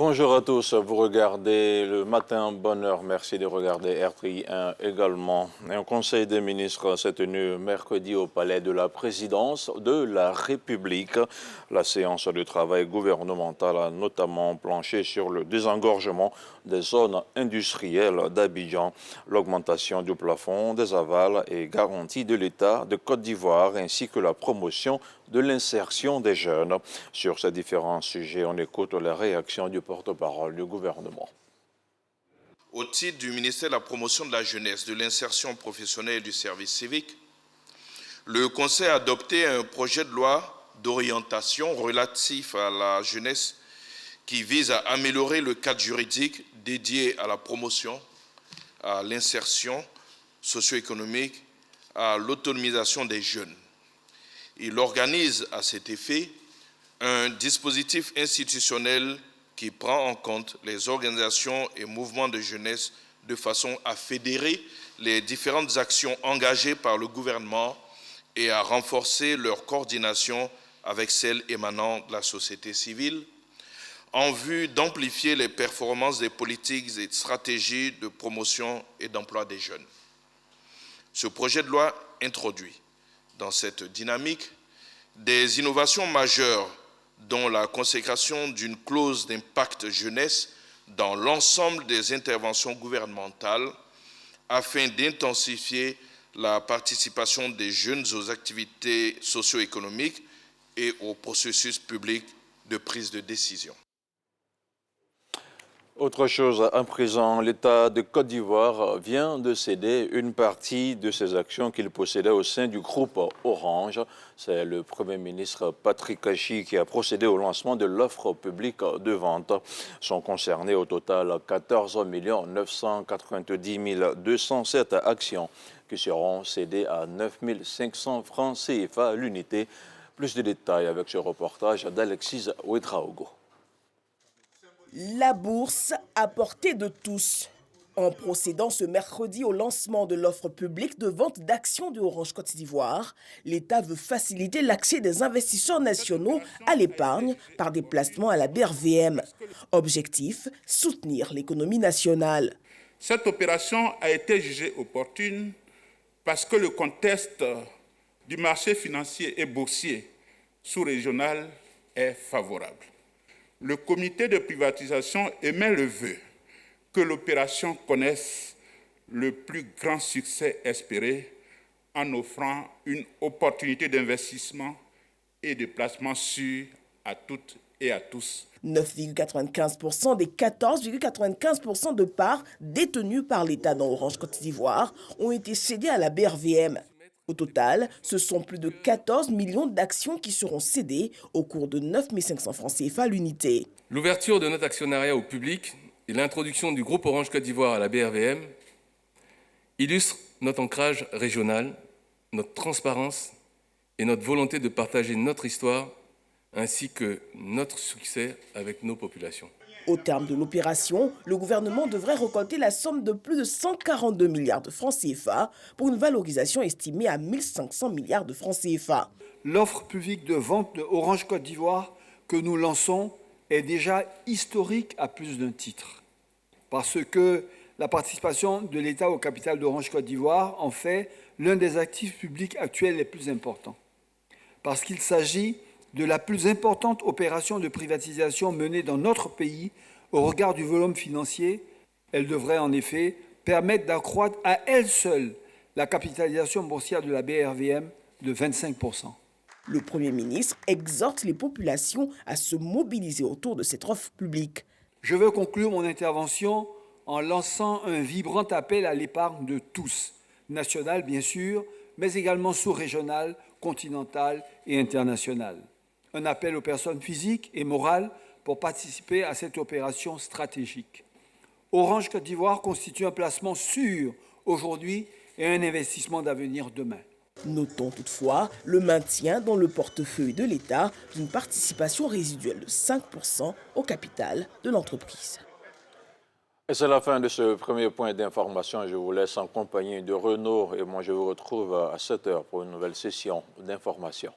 Bonjour à tous, vous regardez le matin bonheur, merci de regarder RTI1 également. Un conseil des ministres s'est tenu mercredi au palais de la présidence de la République. La séance de travail gouvernemental a notamment planché sur le désengorgement des zones industrielles d'Abidjan, l'augmentation du plafond des avals et garanties de l'État de Côte d'Ivoire ainsi que la promotion de l'insertion des jeunes. Sur ces différents sujets, on écoute la réaction du porte-parole du gouvernement. Au titre du ministère de la Promotion de la Jeunesse, de l'Insertion professionnelle et du service civique, le Conseil a adopté un projet de loi d'orientation relatif à la jeunesse qui vise à améliorer le cadre juridique dédié à la promotion, à l'insertion socio-économique, à l'autonomisation des jeunes. Il organise à cet effet un dispositif institutionnel qui prend en compte les organisations et mouvements de jeunesse de façon à fédérer les différentes actions engagées par le gouvernement et à renforcer leur coordination avec celles émanant de la société civile, en vue d'amplifier les performances des politiques et stratégies de promotion et d'emploi des jeunes. Ce projet de loi introduit dans cette dynamique des innovations majeures dont la consécration d'une clause d'impact jeunesse dans l'ensemble des interventions gouvernementales afin d'intensifier la participation des jeunes aux activités socio-économiques et au processus public de prise de décision. Autre chose, à présent, l'État de Côte d'Ivoire vient de céder une partie de ses actions qu'il possédait au sein du groupe Orange. C'est le Premier ministre Patrick Kachi qui a procédé au lancement de l'offre publique de vente. Sont concernés au total 14 990 207 actions qui seront cédées à 9 500 francs CFA à l'unité. Plus de détails avec ce reportage d'Alexis Ouedraogo. La bourse à portée de tous. En procédant ce mercredi au lancement de l'offre publique de vente d'actions de Orange Côte d'Ivoire, l'État veut faciliter l'accès des investisseurs nationaux à l'épargne par des placements à la BRVM. Objectif, soutenir l'économie nationale. Cette opération a été jugée opportune parce que le contexte du marché financier et boursier sous-régional est favorable. Le comité de privatisation émet le vœu que l'opération connaisse le plus grand succès espéré en offrant une opportunité d'investissement et de placement sûr à toutes et à tous. 9,95% des 14,95% de parts détenues par l'État dans Orange Côte d'Ivoire ont été cédées à la BRVM. Au total, ce sont plus de 14 millions d'actions qui seront cédées au cours de 9 500 francs CFA à l'unité. L'ouverture de notre actionnariat au public et l'introduction du groupe Orange Côte d'Ivoire à la BRVM illustrent notre ancrage régional, notre transparence et notre volonté de partager notre histoire ainsi que notre succès avec nos populations. Au terme de l'opération, le gouvernement devrait récolter la somme de plus de 142 milliards de francs CFA pour une valorisation estimée à 1 500 milliards de francs CFA. L'offre publique de vente de Orange Côte d'Ivoire que nous lançons est déjà historique à plus d'un titre. Parce que la participation de l'État au capital d'Orange Côte d'Ivoire en fait l'un des actifs publics actuels les plus importants. Parce qu'il s'agit de la plus importante opération de privatisation menée dans notre pays au regard du volume financier, elle devrait en effet permettre d'accroître à elle seule la capitalisation boursière de la BRVM de 25%. Le Premier ministre exhorte les populations à se mobiliser autour de cette offre publique. Je veux conclure mon intervention en lançant un vibrant appel à l'épargne de tous, national bien sûr, mais également sous-régional, continental et international. Un appel aux personnes physiques et morales pour participer à cette opération stratégique. Orange Côte d'Ivoire constitue un placement sûr aujourd'hui et un investissement d'avenir demain. Notons toutefois le maintien dans le portefeuille de l'État d'une participation résiduelle de 5% au capital de l'entreprise. Et c'est la fin de ce premier point d'information. Je vous laisse en compagnie de Renaud et moi je vous retrouve à 7 h pour une nouvelle session d'information.